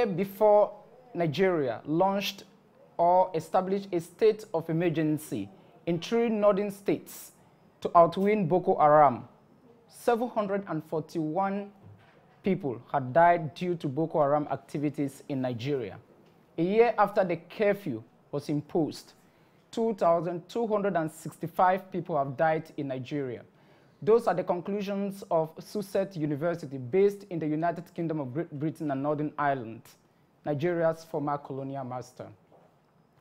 day before Nigeria launched or established a state of emergency in 3 northern states to outwin Boko Haram, 741 people had died due to Boko Haram activities in Nigeria. A year after the curfew was imposed, 2,265 people have died in Nigeria. Those are the conclusions of Sussex University, based in the United Kingdom of Great Britain and Northern Ireland, Nigeria's former colonial master.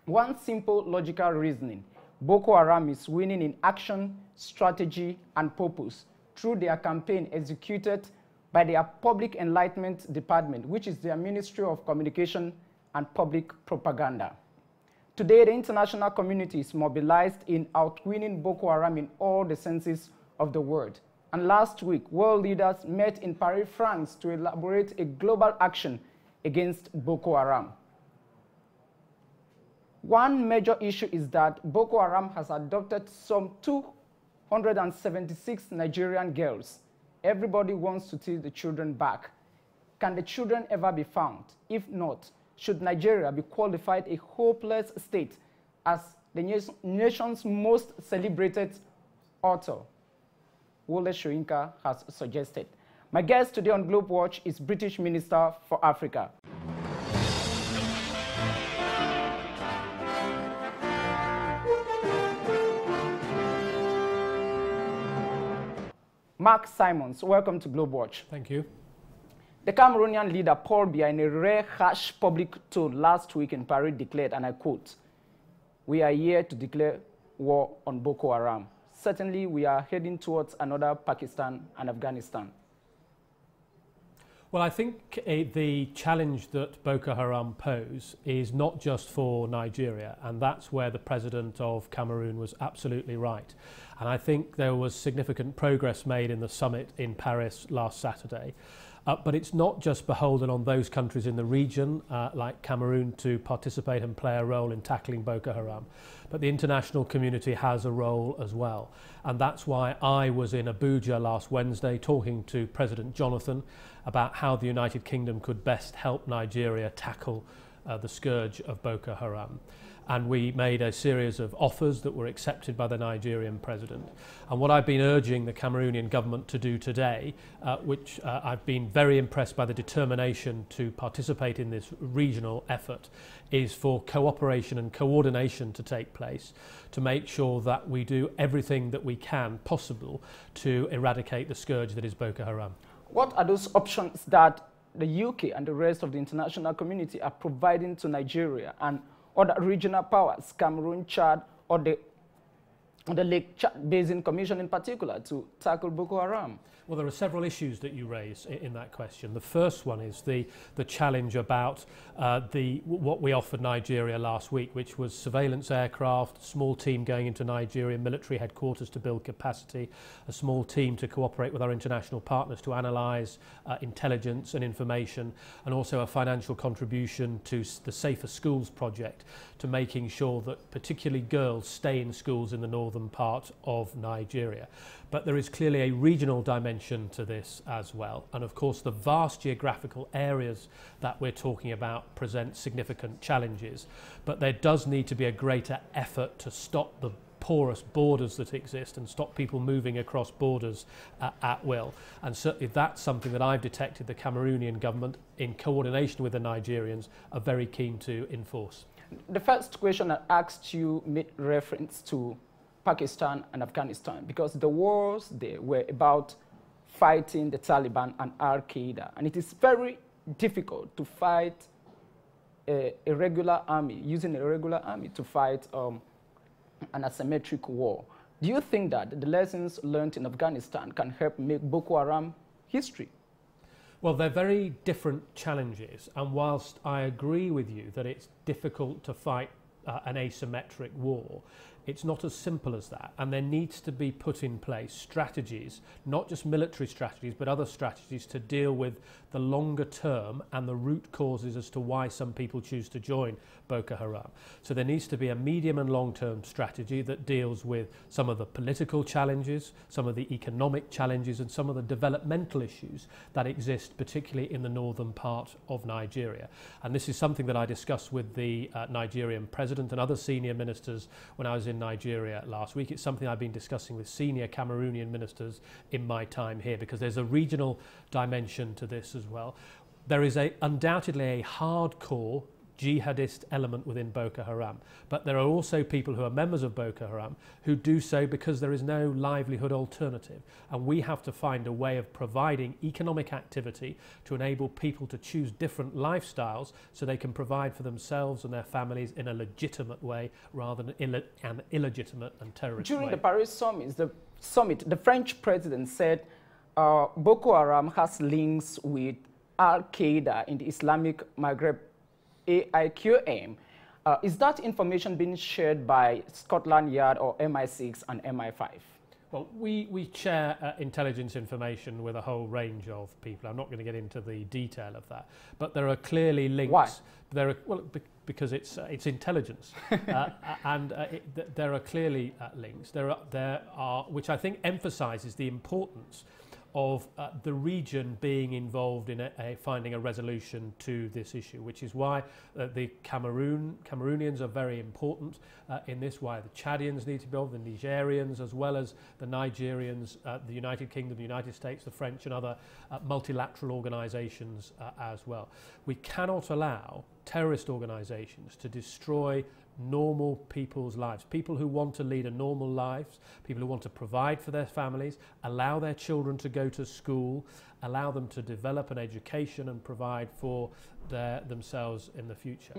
One simple logical reasoning: Boko Haram is winning in action, strategy, and purpose through their campaign executed by their Public Enlightenment Department, which is their Ministry of Communication and Public Propaganda. Today, the international community is mobilized in outwinning Boko Haram in all the senses of the word. And last week, world leaders met in Paris, France, to elaborate a global action against Boko Haram. One major issue is that Boko Haram has adopted some 276 Nigerian girls. Everybody wants to take the children back. Can the children ever be found? If not, should Nigeria be qualified a hopeless state as the nation's most celebrated author, Wole Soyinka, has suggested? My guest today on Globewatch is British Minister for Africa. Mark Simons, welcome to Globewatch. Thank you. The Cameroonian leader Paul Biya, in a rare harsh public tone last week in Paris, declared, and I quote, "We are here to declare war on Boko Haram. Certainly, we are heading towards another Pakistan and Afghanistan." Well, I think the challenge that Boko Haram pose is not just for Nigeria, and that's where the president of Cameroon was absolutely right. And I think there was significant progress made in the summit in Paris last Saturday. But it's not just beholden on those countries in the region, like Cameroon, to participate and play a role in tackling Boko Haram. But the international community has a role as well. And that's why I was in Abuja last Wednesday talking to President Jonathan about how the United Kingdom could best help Nigeria tackle the scourge of Boko Haram. And we made a series of offers that were accepted by the Nigerian president. And what I've been urging the Cameroonian government to do today, which I've been very impressed by the determination to participate in this regional effort, is for cooperation and coordination to take place to make sure that we do everything that we can possible to eradicate the scourge that is Boko Haram. What are those options that the UK and the rest of the international community are providing to Nigeria and other regional powers, Cameroon, Chad, or the Lake Chad Basin Commission in particular, to tackle Boko Haram? Well, there are several issues that you raise in that question. The first one is the challenge about what we offered Nigeria last week, which was surveillance aircraft, a small team going into Nigeria military headquarters to build capacity, a small team to cooperate with our international partners to analyse intelligence and information, and also a financial contribution to the Safer Schools project, to making sure that particularly girls stay in schools in the northern part of Nigeria. But there is clearly a regional dimension to this as well. And of course, the vast geographical areas that we're talking about present significant challenges. But there does need to be a greater effort to stop the porous borders that exist and stop people moving across borders at will. And certainly that's something that I've detected the Cameroonian government, in coordination with the Nigerians, are very keen to enforce. The first question I asked you made reference to Pakistan and Afghanistan, because the wars there were about fighting the Taliban and Al-Qaeda, and it is very difficult to fight a regular army, using a regular army to fight an asymmetric war. Do you think that the lessons learned in Afghanistan can help make Boko Haram history? Well, they're very different challenges, and whilst I agree with you that it's difficult to fight an asymmetric war, It's not as simple as that, and there needs to be put in place strategies, not just military strategies, but other strategies to deal with the longer term and the root causes as to why some people choose to join Boko Haram. So there needs to be a medium and long-term strategy that deals with some of the political challenges, some of the economic challenges, and some of the developmental issues that exist, particularly in the northern part of Nigeria. And this is something that I discussed with the Nigerian president and other senior ministers when I was in Nigeria last week. It's something I've been discussing with senior Cameroonian ministers in my time here, because there's a regional dimension to this as well. There is undoubtedly a hardcore jihadist element within Boko Haram, but there are also people who are members of Boko Haram who do so because there is no livelihood alternative, and we have to find a way of providing economic activity to enable people to choose different lifestyles so they can provide for themselves and their families in a legitimate way rather than an illegitimate and terrorist way. During the Paris summit, the French president said Boko Haram has links with Al-Qaeda in the Islamic Maghreb AIQM. Is that information being shared by Scotland Yard or MI6 and MI5? Well, we share intelligence information with a whole range of people. I'm not going to get into the detail of that, but there are clearly links. Why? Because it's intelligence, there are clearly links. There are, which I think emphasises the importance of the region being involved in finding a resolution to this issue, which is why the Cameroonians are very important in this, why the Chadians need to be involved, the Nigerians, as well as the Nigerians, the United Kingdom, the United States, the French and other multilateral organisations as well. We cannot allow terrorist organisations to destroy normal people's lives, people who want to lead a normal life, people who want to provide for their families, allow their children to go to school, allow them to develop an education and provide for themselves in the future.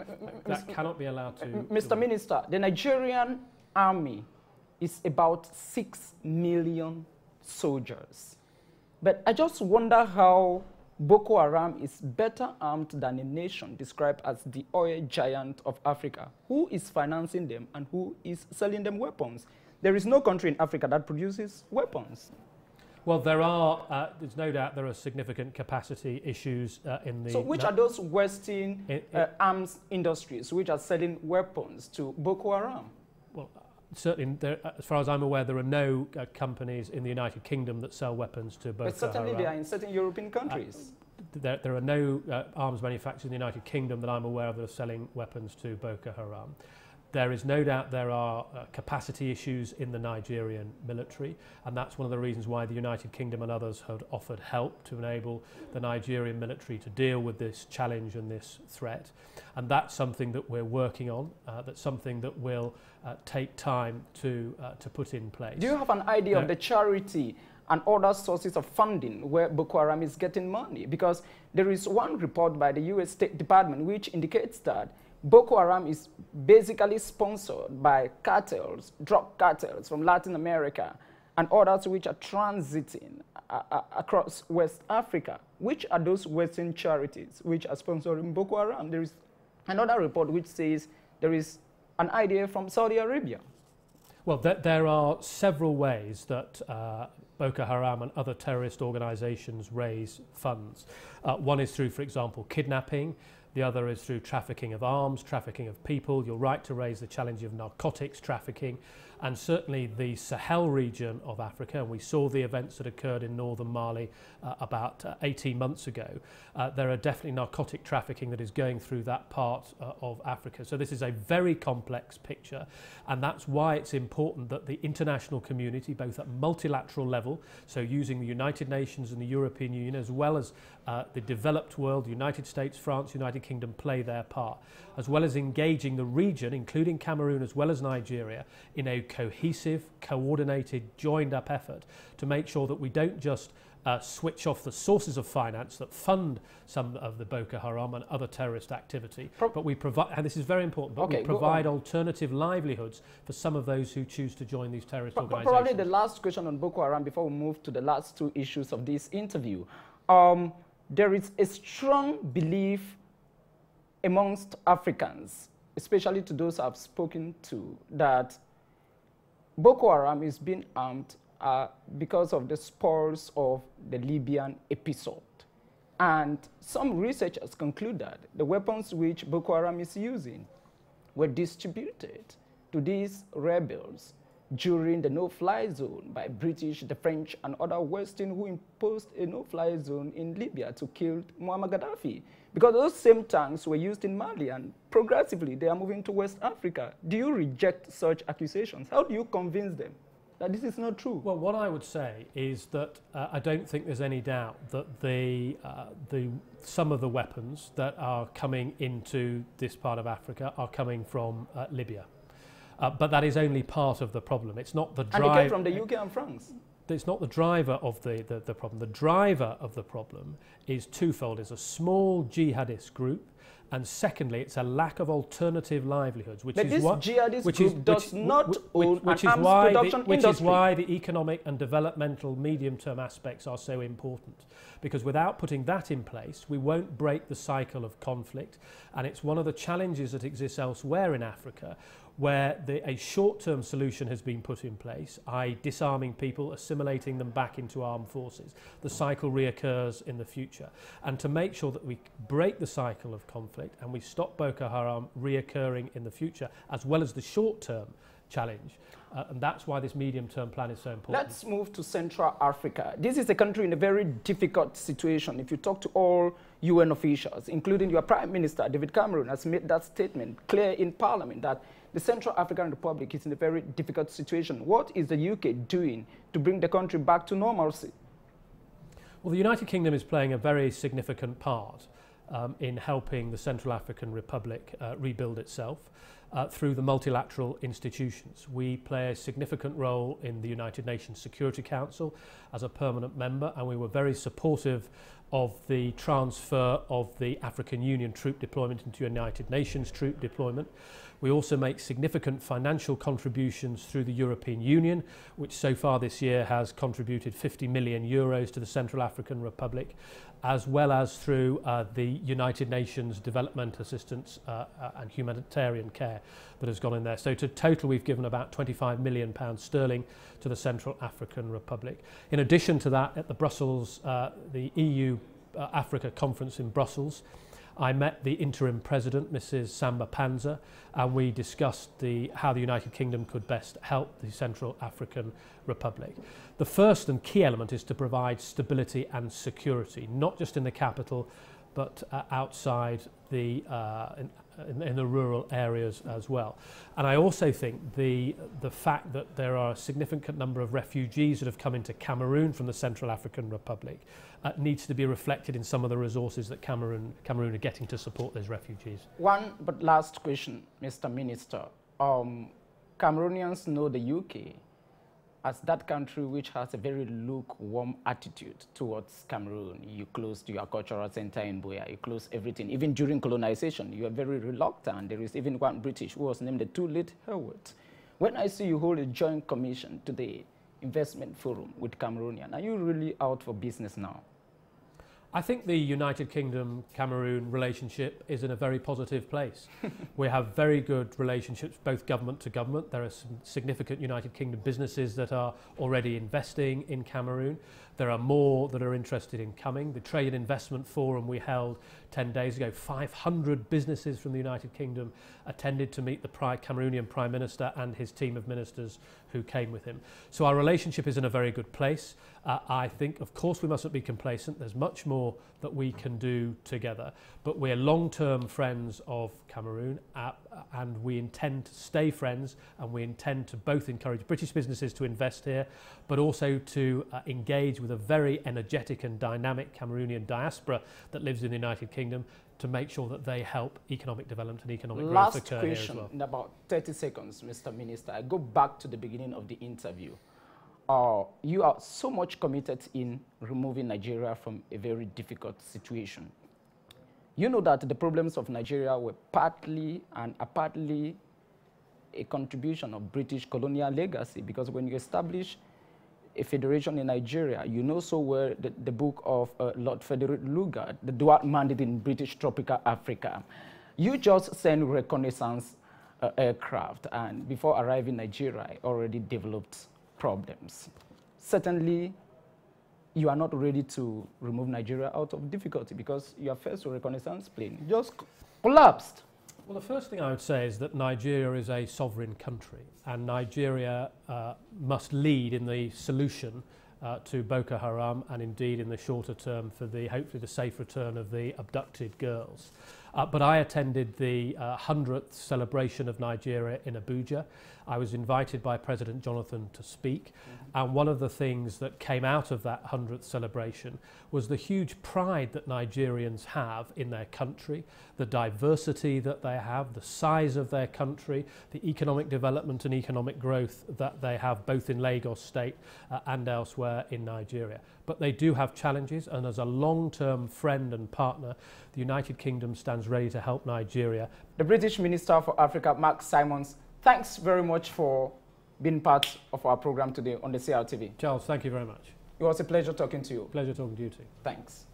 That cannot be allowed to... Mr. Minister, the Nigerian army is about 6 million soldiers. But I just wonder how Boko Haram is better armed than a nation described as the oil giant of Africa. Who is financing them and who is selling them weapons? There is no country in Africa that produces weapons. Well, there's no doubt there are significant capacity issues in the... So which are those Western arms industries which are selling weapons to Boko Haram? Well, certainly, as far as I'm aware, there are no companies in the United Kingdom that sell weapons to Boko Haram. But certainly they are in certain European countries. There are no arms manufacturers in the United Kingdom that I'm aware of that are selling weapons to Boko Haram. There is no doubt there are capacity issues in the Nigerian military, and that's one of the reasons why the United Kingdom and others had offered help to enable the Nigerian military to deal with this challenge and this threat. And that's something that we're working on, that's something that will take time to put in place. Do you have an idea of the charity and other sources of funding where Boko Haram is getting money? Because there is one report by the US State Department which indicates that Boko Haram is basically sponsored by cartels, drug cartels from Latin America and others which are transiting across West Africa. Which are those Western charities which are sponsoring Boko Haram? There is another report which says there is an idea from Saudi Arabia. Well, there are several ways that Boko Haram and other terrorist organisations raise funds. One is through, for example, kidnapping. The other is through trafficking of arms, trafficking of people. You're right to raise the challenge of narcotics trafficking, and certainly the Sahel region of Africa, and we saw the events that occurred in northern Mali about 18 months ago. There are definitely narcotic trafficking that is going through that part of Africa. So this is a very complex picture, and that's why it's important that the international community, both at multilateral level, so using the United Nations and the European Union, as well as the developed world, the United States, France, United Kingdom, play their part, as well as engaging the region, including Cameroon as well as Nigeria, in a cohesive, coordinated, joined-up effort to make sure that we don't just switch off the sources of finance that fund some of the Boko Haram and other terrorist activity, but we provide, and this is very important, but we provide alternative livelihoods for some of those who choose to join these terrorist organizations. Probably the last question on Boko Haram before we move to the last two issues of this interview. There is a strong belief amongst Africans, especially to those I've spoken to, that Boko Haram is being armed because of the spoils of the Libyan episode. And some researchers conclude that the weapons which Boko Haram is using were distributed to these rebels during the no-fly zone by British, the French, and other Western who imposed a no-fly zone in Libya to kill Muammar Gaddafi. Because those same tanks were used in Mali, and progressively they are moving to West Africa. Do you reject such accusations? How do you convince them that this is not true? Well, what I would say is that I don't think there's any doubt that some of the weapons that are coming into this part of Africa are coming from Libya. But that is only part of the problem. It's not the driver. And it came from the UK and France. It's not the driver of the problem. The driver of the problem is twofold. It's a small jihadist group, and secondly, it's a lack of alternative livelihoods, which is why the economic and developmental medium-term aspects are so important. Because without putting that in place, we won't break the cycle of conflict, and it's one of the challenges that exists elsewhere in Africa, where a short-term solution has been put in place, i.e. disarming people, assimilating them back into armed forces. The cycle reoccurs in the future. And to make sure that we break the cycle of conflict and we stop Boko Haram reoccurring in the future, as well as the short-term challenge. And that's why this medium-term plan is so important. Let's move to Central Africa. This is a country in a very difficult situation. If you talk to all UN officials, including your Prime Minister, David Cameron, has made that statement clear in Parliament that the Central African Republic is in a very difficult situation. What is the UK doing to bring the country back to normalcy? Well, the United Kingdom is playing a very significant part in helping the Central African Republic rebuild itself through the multilateral institutions. We play a significant role in the United Nations Security Council as a permanent member, and we were very supportive of the transfer of the African Union troop deployment into United Nations troop deployment. We also make significant financial contributions through the European Union, which so far this year has contributed 50 million euros to the Central African Republic, as well as through the United Nations Development Assistance and Humanitarian Care that has gone in there. So to total, we've given about £25 million sterling to the Central African Republic. In addition to that, at the Brussels, the EU Africa Conference in Brussels, I met the interim president, Mrs. Samba Panza, and we discussed how the United Kingdom could best help the Central African Republic. The first and key element is to provide stability and security, not just in the capital, but outside in the rural areas as well. And I also think the fact that there are a significant number of refugees that have come into Cameroon from the Central African Republic needs to be reflected in some of the resources that Cameroon are getting to support those refugees. One but last question, Mr. Minister. Cameroonians know the UK as that country which has a very lukewarm attitude towards Cameroon. You closed your cultural center in Buea, you closed everything. Even during colonization, you are very reluctant. There is even one British who was named the Two-Late Herward. When I see you hold a joint commission to the investment forum with Cameroonian, are you really out for business now? I think the United Kingdom-Cameroon relationship is in a very positive place. We have very good relationships, both government to government. There are some significant United Kingdom businesses that are already investing in Cameroon. There are more that are interested in coming. The Trade and Investment Forum we held 10 days ago, 500 businesses from the United Kingdom attended to meet the Cameroonian Prime Minister and his team of ministers who came with him. So our relationship is in a very good place. I think, of course, we mustn't be complacent. There's much more that we can do together. But we're long-term friends of Cameroon, and we intend to stay friends, and we intend to both encourage British businesses to invest here, but also to engage with a very energetic and dynamic Cameroonian diaspora that lives in the United Kingdom to make sure that they help economic development and economic growth occur here as well. Last question in about 30 seconds, Mr. Minister. I go back to the beginning of the interview. You are so much committed in removing Nigeria from a very difficult situation. You know that the problems of Nigeria were partly and partly a contribution of British colonial legacy, because when you establish a federation in Nigeria, you know so well the book of Lord Frederick Lugard, The Dual Mandate in British Tropical Africa. You just sent reconnaissance aircraft, and before arriving in Nigeria, I already developed problems. Certainly, you are not ready to remove Nigeria out of difficulty because your first reconnaissance plane just collapsed. Well, the first thing I would say is that Nigeria is a sovereign country, and Nigeria must lead in the solution to Boko Haram, and indeed in the shorter term for hopefully the safe return of the abducted girls. But I attended the 100th celebration of Nigeria in Abuja. I was invited by President Jonathan to speak, and one of the things that came out of that 100th celebration was the huge pride that Nigerians have in their country, the diversity that they have, the size of their country, the economic development and economic growth that they have both in Lagos State and elsewhere in Nigeria. But they do have challenges, and as a long-term friend and partner, the United Kingdom stands ready to help Nigeria. The British Minister for Africa, Mark Simons, thanks very much for being part of our program today on the CRTV. Charles, thank you very much. It was a pleasure talking to you. Pleasure talking to you too. Thanks.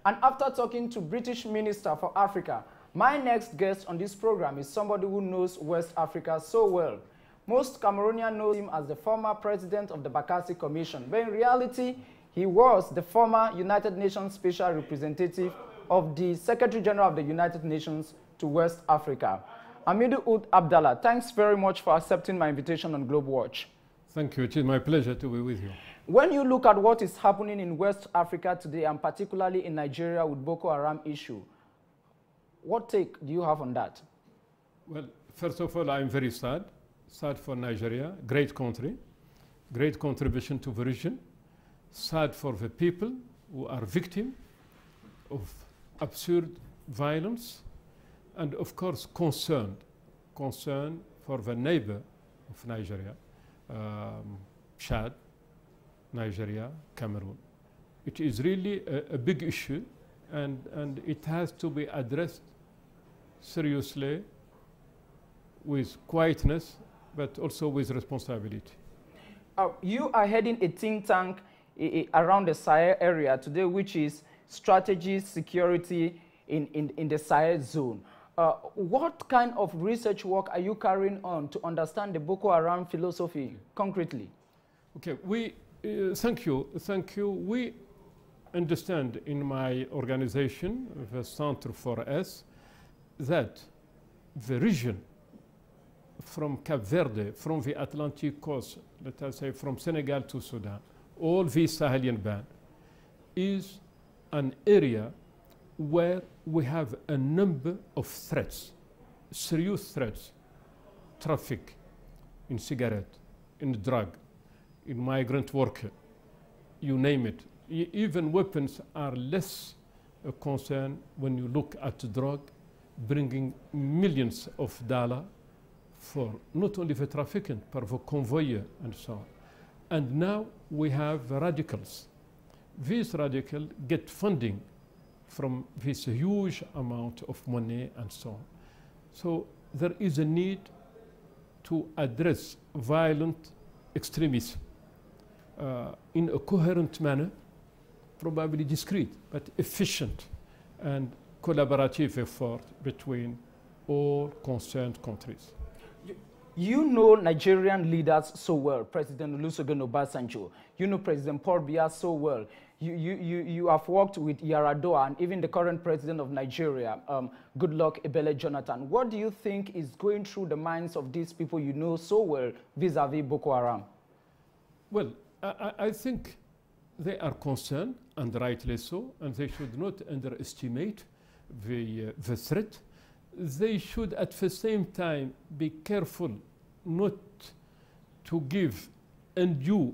And after talking to British Minister for Africa, my next guest on this program is somebody who knows West Africa so well. Most Cameroonians know him as the former president of the Bakassi Commission, but in reality, he was the former United Nations Special Representative of the Secretary General of the United Nations to West Africa. Amidou Ould Abdallah, thanks very much for accepting my invitation on Globewatch. Thank you. It is my pleasure to be with you. When you look at what is happening in West Africa today, and particularly in Nigeria with Boko Haram issue, what take do you have on that? Well, first of all, I'm very sad. Sad for Nigeria, great country, great contribution to the region. Sad for the people who are victims of absurd violence, and of course concern for the neighbor of Nigeria, Chad, Nigeria, Cameroon. It is really a big issue, and it has to be addressed seriously, with quietness, but also with responsibility. You are heading a think tank around the Sahel area today, which is strategy, security in the Sahel zone. What kind of research work are you carrying on to understand the Boko Haram philosophy concretely? Okay, thank you. We understand in my organization, the Center for S, that the region from Cape Verde, from the Atlantic coast, let us say from Senegal to Sudan, all this Sahelian band is an area where we have a number of threats, serious threats, traffic in cigarette, in drug, in migrant worker, you name it. Even weapons are less a concern when you look at drug, bringing millions of dollars for not only the trafficking, but the convoyer and so on. And now we have radicals. These radicals get funding from this huge amount of money and so on. So there is a need to address violent extremism in a coherent manner, probably discreet, but efficient and collaborative effort between all concerned countries. You know Nigerian leaders so well, President Olusegun Obasanjo. You know President Paul Biya so well. You have worked with Yar'Adua and even the current president of Nigeria, Goodluck Ebele Jonathan. What do you think is going through the minds of these people you know so well vis-a-vis Boko Haram? Well, I think they are concerned, and rightly so, and they should not underestimate the threat. They should at the same time be careful not to give undue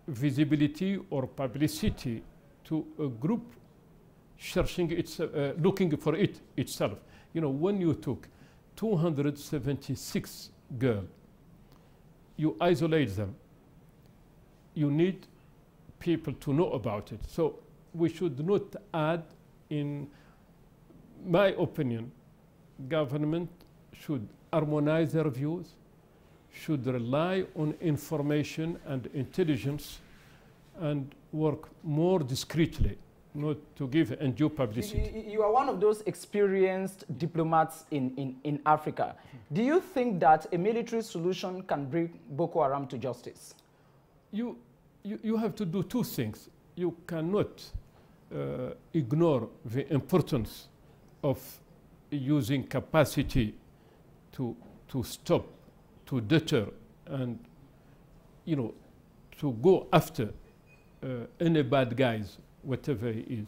visibility or publicity to a group looking for it itself. You know, when you took 276 girls, you isolate them, you need people to know about it. So we should not add, in my opinion, government should harmonize their views, should rely on information and intelligence and work more discreetly, not to give undue publicity. You are one of those experienced diplomats in Africa. Do you think that a military solution can bring Boko Haram to justice? You have to do two things. You cannot ignore the importance of using capacity to stop, to deter, and to go after any bad guys, whatever he is.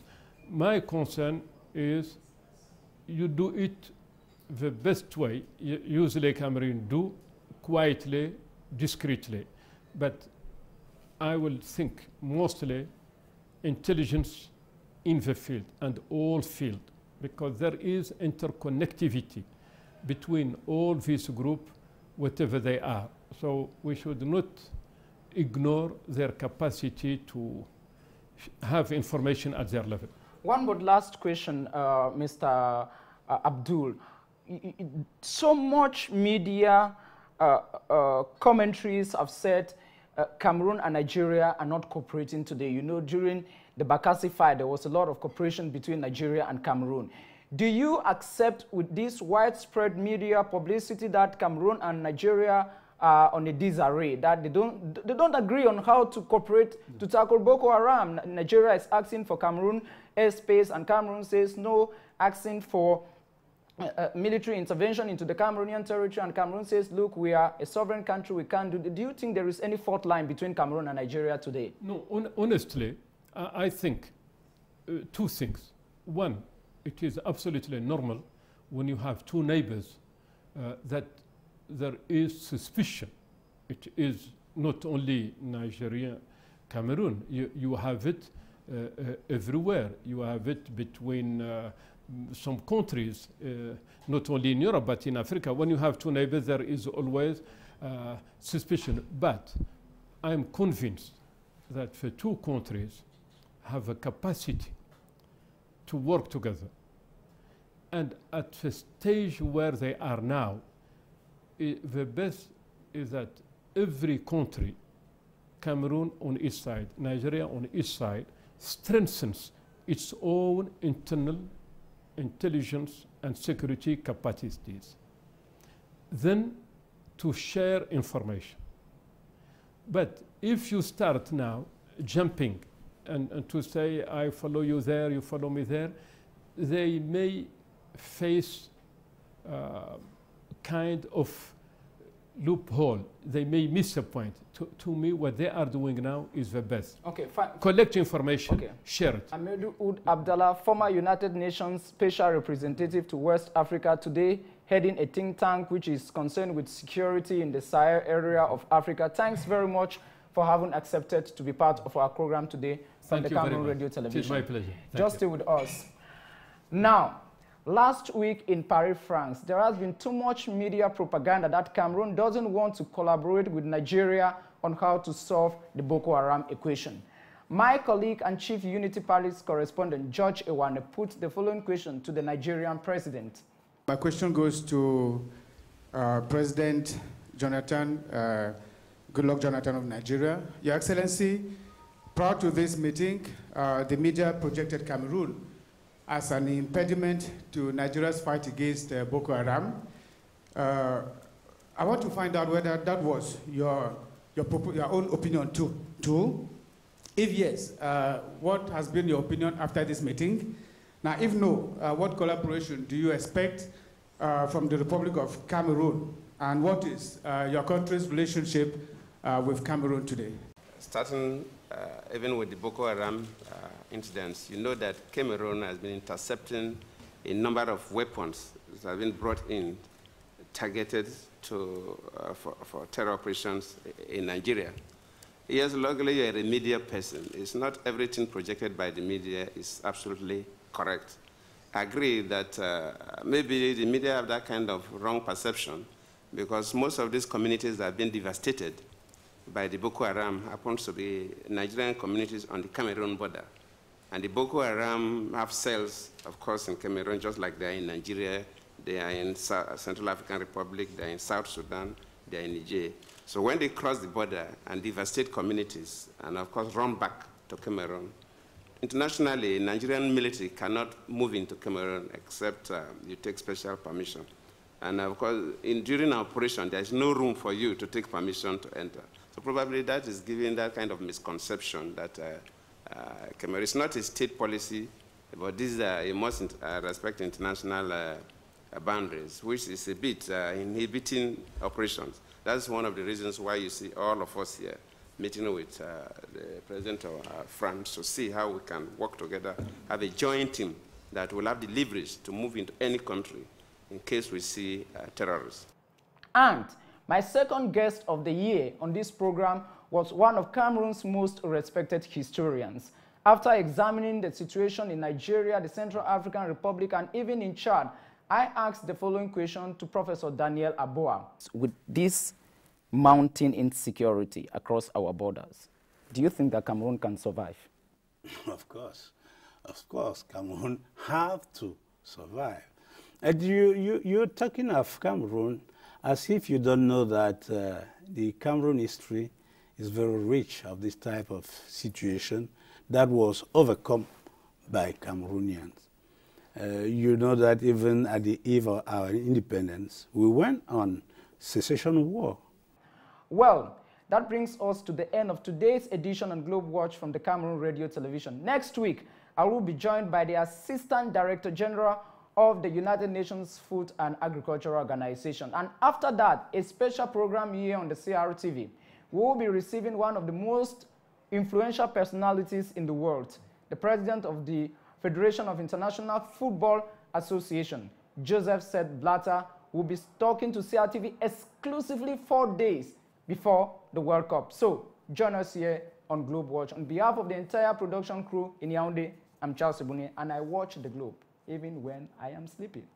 My concern is you do it the best way, usually Cameroon do, quietly, discreetly. But I will think mostly intelligence in the field and all field, because there is interconnectivity between all these groups, whatever they are. So we should not ignore their capacity to have information at their level. One but last question, Mr. Abdul. So much media commentaries have said Cameroon and Nigeria are not cooperating today. You know, during the Bakassi fight, there was a lot of cooperation between Nigeria and Cameroon. Do you accept with this widespread media publicity that Cameroon and Nigeria are on a disarray, that they don't agree on how to cooperate to tackle Boko Haram? Nigeria is asking for Cameroon airspace, and Cameroon says no, asking for military intervention into the Cameroonian territory, and Cameroon says, look, we are a sovereign country, we can't do that. Do you think there is any fault line between Cameroon and Nigeria today? No, honestly, I think two things. One, it is absolutely normal when you have two neighbors that there is suspicion. It is not only Nigeria, Cameroon. You have it everywhere. You have it between some countries, not only in Europe, but in Africa. When you have two neighbors, there is always suspicion. But I'm convinced that the two countries have a capacity to work together. And at the stage where they are now, the best is that every country, Cameroon on its side, Nigeria on its side, strengthens its own internal intelligence and security capacities. Then to share information. But if you start now jumping and to say, I follow you there, you follow me there, they may face kind of loophole. They may miss a point. To me, what they are doing now is the best. Okay, fine. Collect information, okay. Share it. Amadou Ould Abdallah, former United Nations Special Representative to West Africa, today heading a think tank which is concerned with security in the Sahel area of Africa. Thanks very much for having accepted to be part of our program today from the Cameroon Radio Television. It's my pleasure. Just stay with us. Now, last week in Paris, France, there has been too much media propaganda that Cameroon doesn't want to collaborate with Nigeria on how to solve the Boko Haram equation. My colleague and Chief Unity Palace correspondent, George Ebune, put the following question to the Nigerian president. My question goes to President Jonathan, Goodluck Jonathan of Nigeria. Your Excellency, prior to this meeting, the media projected Cameroon as an impediment to Nigeria's fight against Boko Haram. I want to find out whether that was your own opinion too. If yes, what has been your opinion after this meeting? Now, if no, what collaboration do you expect from the Republic of Cameroon? And what is your country's relationship with Cameroon today? Starting even with the Boko Haram incidents, you know that Cameroon has been intercepting a number of weapons that have been brought in, targeted for terror operations in Nigeria. Yes, luckily you're a media person. It's not everything projected by the media is absolutely correct. I agree that maybe the media have that kind of wrong perception because most of these communities that have been devastated by the Boko Haram happens to be Nigerian communities on the Cameroon border. And the Boko Haram have cells, of course, in Cameroon, just like they are in Nigeria, they are in Central African Republic, they are in South Sudan, they're in Niger. So when they cross the border and devastate communities, and of course run back to Cameroon, internationally, Nigerian military cannot move into Cameroon except you take special permission. And of course, during our operation, there's no room for you to take permission to enter. So probably that is giving that kind of misconception that Cameroon is not a state policy, but this you must respect international boundaries, which is a bit inhibiting operations. That's one of the reasons why you see all of us here meeting with the president of France to see how we can work together, have a joint team that will have the leverage to move into any country in case we see terrorists. And my second guest of the year on this program was one of Cameroon's most respected historians. After examining the situation in Nigeria, the Central African Republic, and even in Chad, I asked the following question to Professor Daniel Aboa. With this mounting insecurity across our borders, do you think that Cameroon can survive? Of course, Cameroon have to survive. And you're talking of Cameroon as if you don't know that the Cameroon history is very rich of this type of situation that was overcome by Cameroonians. You know that even at the eve of our independence, we went on secession war. Well, that brings us to the end of today's edition on Globewatch from the Cameroon Radio Television. Next week, I will be joined by the Assistant Director General of the United Nations Food and Agricultural Organization. And after that, a special program here on the Crtv. We will be receiving one of the most influential personalities in the world, the president of the Federation of International Football Association, Joseph Sepp Blatter, will be talking to CRTV exclusively 4 days before the World Cup. So join us here on Globewatch. On behalf of the entire production crew in Yaoundé, I'm Charles Ebune, and I watch the Globe even when I am sleeping.